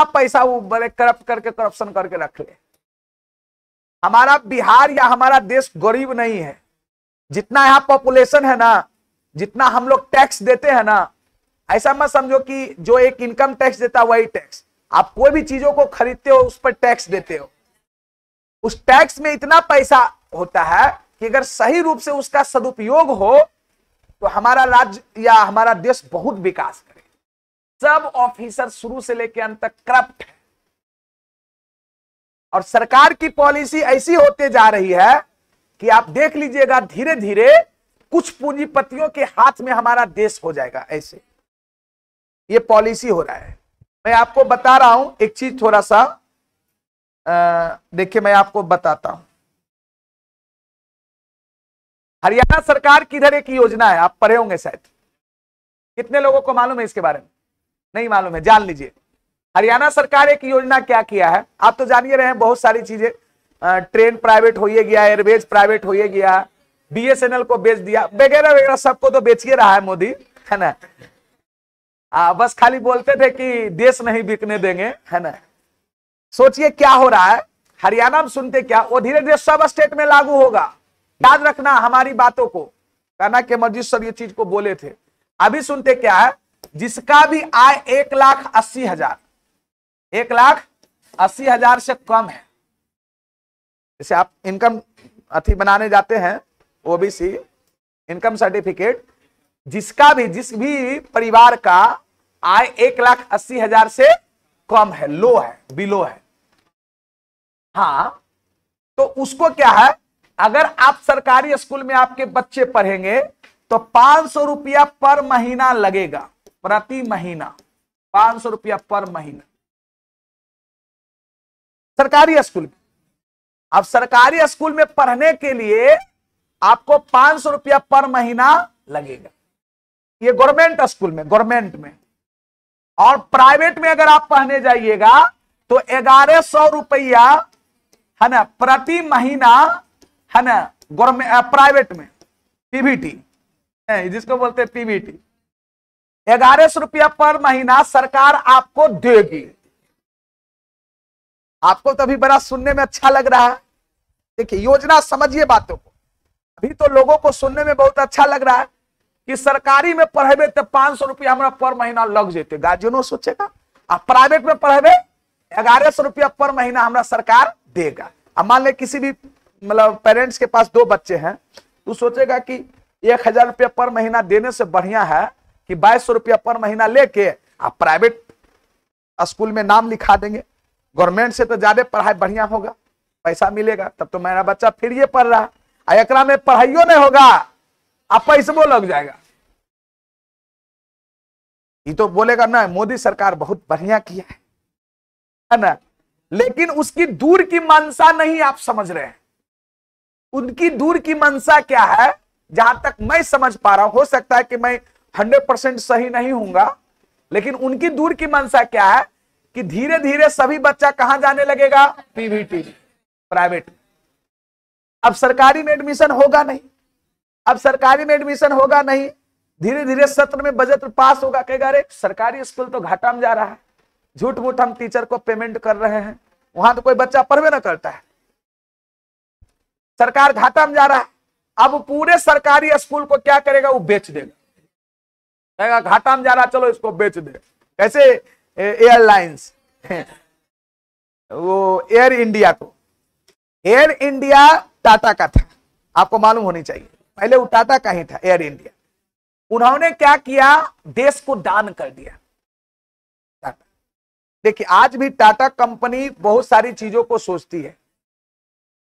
पैसा वो बड़े करप्शन करके रख ले। हमारा बिहार या हमारा देश गरीब नहीं है। जितना यहाँ पॉपुलेशन है ना, जितना हम लोग टैक्स देते हैं ना, ऐसा मत समझो कि जो एक इनकम टैक्स देता है वही टैक्स। आप कोई भी चीजों को खरीदते हो उस पर टैक्स देते हो। उस टैक्स में इतना पैसा होता है कि अगर सही रूप से उसका सदुपयोग हो तो हमारा राज्य या हमारा देश बहुत विकास करे। सब ऑफिसर शुरू से लेकर अंत तक करप्ट है और सरकार की पॉलिसी ऐसी होते जा रही है कि आप देख लीजिएगा धीरे धीरे कुछ पूंजीपतियों के हाथ में हमारा देश हो जाएगा। ऐसे ये पॉलिसी हो रहा है। मैं आपको बता रहा हूं एक चीज, थोड़ा सा देखिए मैं आपको बताता हूं। हरियाणा सरकार की इधर एक योजना है, आप पढ़े होंगे शायद। कितने लोगों को मालूम है इसके बारे में? नहीं मालूम है, जान लीजिए। हरियाणा सरकार एक योजना क्या किया है, आप तो जान ही रहे हैं। बहुत सारी चीजें, ट्रेन प्राइवेट हो गया, एयरवेज प्राइवेट हो गया, बीएसएनएल को बेच दिया, वगैरह वगैरह सबको तो बेच ही रहा है मोदी, है ना। बस खाली बोलते थे कि देश नहीं बिकने देंगे, है ना। सोचिए क्या हो रहा है हरियाणा में। सुनते क्या, वो धीरे धीरे सब स्टेट में लागू होगा। याद रखना हमारी बातों को, कहना कि मर्जी सर ये चीज को बोले थे। अभी सुनते क्या है, जिसका भी आय 1,80,000 1,80,000 से कम है, जैसे आप इनकम अथी बनाने जाते हैं ओबीसी इनकम सर्टिफिकेट, जिस भी परिवार का आय 1,80,000 से कम है, लो है, बिलो है, हाँ, तो उसको क्या है, अगर आप सरकारी स्कूल में आपके बच्चे पढ़ेंगे तो 500 रुपया पर महीना लगेगा, प्रति महीना 500 रुपया पर महीना सरकारी स्कूल में। अब सरकारी स्कूल में पढ़ने के लिए आपको 500 रुपया पर महीना लगेगा, ये गवर्नमेंट स्कूल में, गवर्नमेंट में। और प्राइवेट में अगर आप पढ़ने जाइएगा तो 1,100 रुपया, है ना, प्रति महीना, है ना, गवर्नमेंट प्राइवेट में पीवीटी, जिसको बोलते हैं पीवीटी, 1,100 रुपया पर महीना सरकार आपको देगी। आपको तो अभी बड़ा सुनने में अच्छा लग रहा है। देखिए योजना समझिए बातों को। अभी तो लोगों को सुनने में बहुत अच्छा लग रहा है कि सरकारी में पढ़ेबे तो 500 रुपया हमारा पर महीना लग जेते, गार्जियनो सोचेगा। आप प्राइवेट में पढ़ेबे 1,100 रुपया पर महीना हमारा सरकार देगा। अब मान ले किसी भी मतलब पेरेंट्स के पास 2 बच्चे हैं, तो सोचेगा कि 1,000 रुपया पर महीना देने से बढ़िया है कि 2,200 रुपया पर महीना लेके आप प्राइवेट स्कूल में नाम लिखा देंगे। गवर्नमेंट से तो ज्यादा पढ़ाई बढ़िया होगा, पैसा मिलेगा, तब तो मेरा बच्चा फिर ये पढ़ रहा है, एकरा में पढ़ाइयो नहीं होगा, अब पैसों लग जाएगा। ये तो बोलेगा ना मोदी सरकार बहुत बढ़िया किया है ना। लेकिन उसकी दूर की मंशा नहीं आप समझ रहे हैं। उनकी दूर की मंशा क्या है, जहां तक मैं समझ पा रहा हूं, हो सकता है कि मैं 100% सही नहीं हूंगा, लेकिन उनकी दूर की मंशा क्या है कि धीरे धीरे सभी बच्चा कहां जाने लगेगा, पीवीटी, प्राइवेट। अब सरकारी में एडमिशन होगा नहीं, अब सरकारी में एडमिशन होगा नहीं, धीरे धीरे सत्र में बजट पास होगा, कहेगा अरे सरकारी स्कूल तो घाटा में जा रहा है, झूठ मूठ हम टीचर को पेमेंट कर रहे हैं, वहां तो कोई बच्चा पढ़वे ना करता है, सरकार घाटा में जा रहा है। अब पूरे सरकारी स्कूल को क्या करेगा, वो बेच देगा, कहेगा घाटा में जा रहा, चलो इसको बेच दे। कैसे एयरलाइंस, वो एयर इंडिया को, एयर इंडिया टाटा का था, आपको मालूम होनी चाहिए, पहले वो टाटा का ही था एयर इंडिया। उन्होंने क्या किया, देश को दान कर दिया। देखिए आज भी टाटा कंपनी बहुत सारी चीजों को सोचती है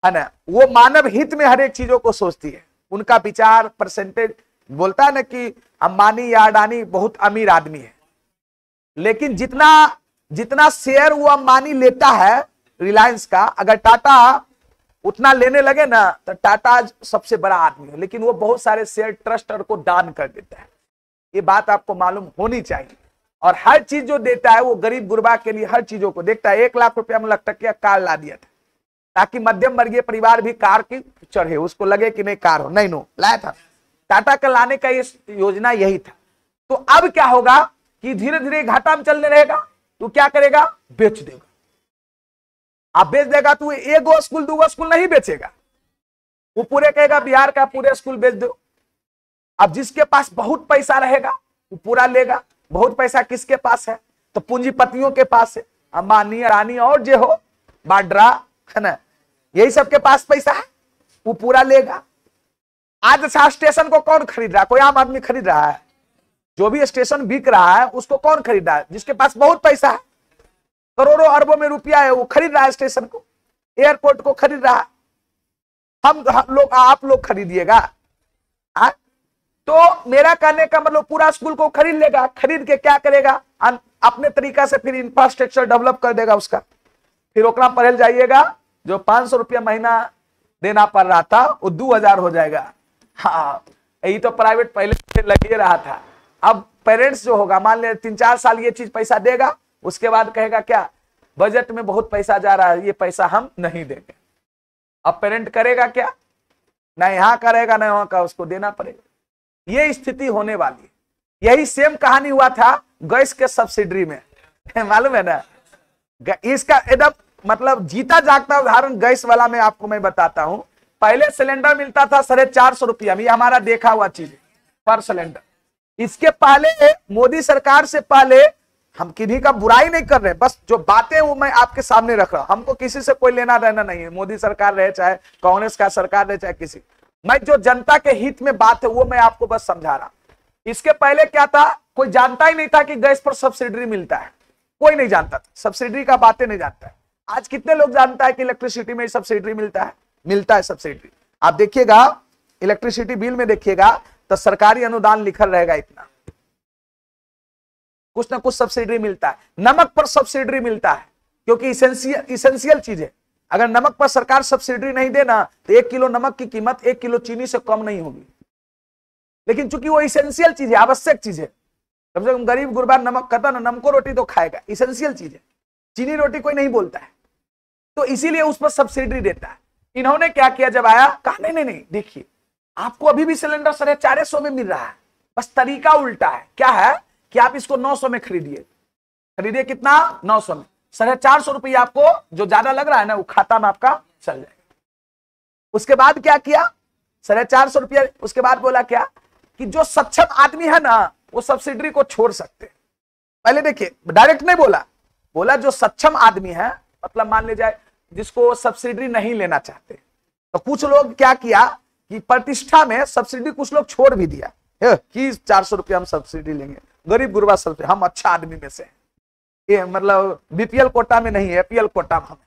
ना, वो मानव हित में हर एक चीजों को सोचती है। उनका विचार परसेंटेज बोलता है ना कि अंबानी या अडानी बहुत अमीर आदमी है, लेकिन जितना जितना शेयर वो अंबानी लेता है रिलायंस का, अगर टाटा उतना लेने लगे ना तो टाटा सबसे बड़ा आदमी है, लेकिन वो बहुत सारे शेयर ट्रस्ट को दान कर देता है। ये बात आपको मालूम होनी चाहिए। और हर चीज जो देता है वो गरीब गुरबा के लिए हर चीजों को देखता है। 1 लाख रुपया में टकिया कार ला दिया था ताकि मध्यम वर्गीय परिवार भी कार की चढ़े, उसको लगे कि नहीं कार हो, नहीं नो लाया था। टाटा का लाने का ये योजना यही था। तो अब क्या होगा कि धीरे धीरे घाटा में चलने रहेगा, तू क्या करेगा, बेच देगा। आप बेच देगा तो एगो स्कूल दूगो स्कूल नहीं बेचेगा, वो पूरे कहेगा बिहार का पूरे स्कूल बेच दो। अब जिसके पास बहुत पैसा रहेगा वो पूरा लेगा। बहुत पैसा किसके पास है, तो पूंजीपतियों के पास है, अंबानी अडानी और जो हो बाड्रा है ना, यही सबके पास पैसा है, वो पूरा लेगा। आज अच्छा स्टेशन को कौन खरीद रहा है, कोई आम आदमी खरीद रहा है? जो भी स्टेशन बिक रहा है उसको कौन खरीद रहा है, जिसके पास बहुत पैसा है, करोड़ों अरबों में रुपया है, वो खरीद रहा है स्टेशन को, एयरपोर्ट को खरीद रहा है। हम लोग, आप लोग खरीदिएगा? तो मेरा कहने का मतलब पूरा स्कूल को खरीद लेगा, खरीद के क्या करेगा, अपने तरीका से फिर इंफ्रास्ट्रक्चर डेवलप कर देगा उसका। फिर ओकरा पढ़े जाइएगा, जो 500 रुपया महीना देना पड़ रहा था वो 2000 हो जाएगा। हाँ, यही तो प्राइवेट पहले से लगे रहा था। अब पेरेंट्स जो होगा, मान ले 3-4 साल ये चीज पैसा देगा, उसके बाद कहेगा क्या, बजट में बहुत पैसा जा रहा है, ये पैसा हम नहीं देंगे। अब पेरेंट करेगा क्या, ना यहाँ करेगा ना वहां का, उसको देना पड़ेगा। ये स्थिति होने वाली है। यही सेम कहानी हुआ था गैस के सब्सिडी में, मालूम है ना। इसका एकदम मतलब जीता जागता उदाहरण गैस वाला में आपको मैं बताता हूं। पहले सिलेंडर मिलता था 450 रुपया में, ये हमारा देखा हुआ चीज है पर सिलेंडर। इसके पहले मोदी सरकार से पहले, हम किन्हीं का बुराई नहीं कर रहे, बस जो बातें वो मैं आपके सामने रख रहा हूं। हमको किसी से कोई लेना देना नहीं है, मोदी सरकार रहे चाहे कांग्रेस का सरकार रहे चाहे किसी, मैं जो जनता के हित में बात है वो मैं आपको बस समझा रहा। इसके पहले क्या था, कोई जानता ही नहीं था कि गैस पर सब्सिडी मिलता है, कोई नहीं जानता था, सब्सिडी का बातें नहीं जानता है। आज कितने लोग जानता है कि इलेक्ट्रिसिटी में सब्सिडी मिलता है? मिलता है सब्सिडी। आप देखिएगा इलेक्ट्रिसिटी बिल में देखिएगा तो सरकारी अनुदान लिखा रहेगा, इतना कुछ ना कुछ सब्सिडी मिलता है। नमक पर सब्सिडी मिलता है क्योंकि इसेंशियल चीज है। अगर नमक पर सरकार सब्सिडी नहीं देना तो 1 किलो नमक की कीमत 1 किलो चीनी से कम नहीं होगी। लेकिन चूंकि वो इसेंशियल चीज है, आवश्यक चीज है, कम से कम गरीब गुरबा नमक खाता ना, नमको रोटी तो खाएगा, इसेंशियल चीज है। चीनी रोटी कोई नहीं बोलता है, तो इसीलिए उस पर सब्सिडी देता है। इन्होंने क्या किया, जब आया कहा नहीं, देखिए आपको अभी भी सिलेंडर 450 में मिल रहा है, बस तरीका उल्टा है। क्या है कि आप इसको 900 में खरीदिए कितना, 900 में। 450 रुपया आपको जो ज्यादा लग रहा है ना, वो खाता में आपका चल जाएगा। उसके बाद क्या किया, 450 रुपया, उसके बाद बोला क्या कि जो सक्षम आदमी है ना वो सब्सिडी को छोड़ सकते। पहले देखिए डायरेक्ट नहीं बोला जो सक्षम आदमी है, मतलब मान ले जाए जिसको सब्सिडी नहीं लेना चाहते, तो कुछ लोग क्या किया कि प्रतिष्ठा में सब्सिडी कुछ लोग छोड़ भी दिया कि 400 रुपया हम सब्सिडी लेंगे, गरीब गुरबा सब्सिडी, हम अच्छा आदमी में से, ये मतलब बीपीएल कोटा में नहीं है, एपीएल कोटा में हमें।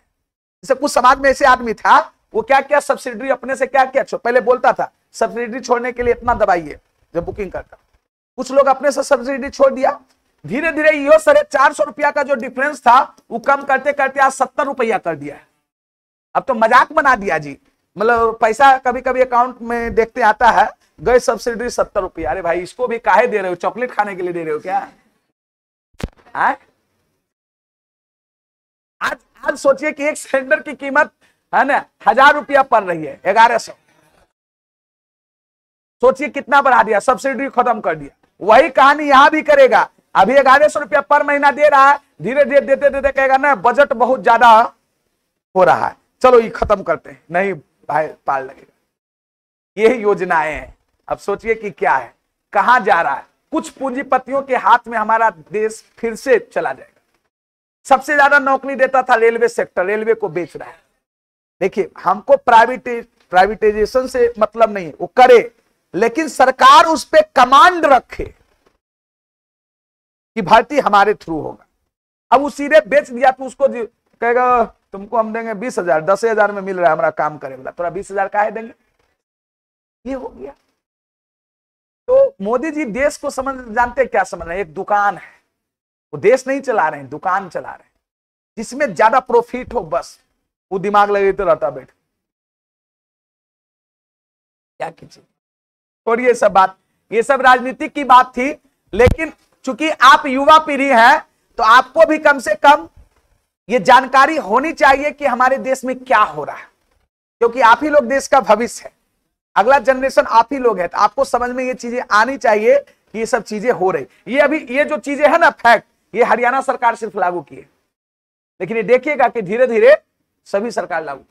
जैसे कुछ समाज में ऐसे आदमी था, वो क्या किया, सब्सिडी अपने से क्या किया, पहले बोलता था सब्सिडी छोड़ने के लिए इतना दबाइए जब बुकिंग करता, कुछ लोग अपने से सब्सिडी छोड़ दिया। धीरे धीरे यो 450 रुपया का जो डिफरेंस था वो कम करते करते आज 70 रुपया कर दिया है। अब तो मजाक बना दिया जी, मतलब पैसा कभी कभी अकाउंट में देखते आता है, गए सब्सिडी 70 रुपया। अरे भाई इसको भी काहे दे रहे हो, चॉकलेट खाने के लिए दे रहे हो क्या? आज सोचिए कि एक सिलेंडर की कीमत है ना 1000 रुपया पड़ रही है, 1100। सोचिए कितना बढ़ा दिया, सब्सिडी खत्म कर दिया। वही कहानी यहां भी करेगा। अभी 1100 रुपया पर महीना दे रहा है, धीरे धीरे देते देते कहेगा ना बजट बहुत ज्यादा हो रहा है, चलो ये खत्म करते हैं, नहीं भाई पार लगेगा। ये योजनाएं हैं। अब सोचिए कि क्या है, कहां जा रहा है। कुछ पूंजीपतियों के हाथ में हमारा देश फिर से चला जाएगा। सबसे ज्यादा नौकरी देता था रेलवे सेक्टर, रेलवे को बेच रहा है। देखिए हमको प्राइवेटाइजेशन से मतलब नहीं है, वो करे लेकिन सरकार उस पर कमांड रखे कि भर्ती हमारे थ्रू होगा। अब वो सीधे बेच दिया तो उसको कहेगा तुमको हम देंगे 20,000, 10,000 में मिल रहा है हमारा काम करे वाला, थोड़ा 20,000 काहे देंगे, ये हो गया। तो मोदी जी देश को जानते क्या समझ रहे हैं, एक दुकान है, वो देश नहीं चला रहे हैं, दुकान चला रहे हैं, जिसमें ज्यादा प्रॉफिट हो बस वो दिमाग लगे तो रहता बैठ। क्या कीजिए, और ये सब बात, ये सब राजनीतिक की बात थी। लेकिन चूंकि आप युवा पीढ़ी है तो आपको भी कम से कम ये जानकारी होनी चाहिए कि हमारे देश में क्या हो रहा है, क्योंकि आप ही लोग देश का भविष्य है, अगला जनरेशन आप ही लोग है। तो आपको समझ में ये चीजें आनी चाहिए कि ये सब चीजें हो रही। ये अभी ये जो चीजें है ना फैक्ट, ये हरियाणा सरकार सिर्फ लागू की है, लेकिन ये देखिएगा कि धीरे धीरे सभी सरकार लागू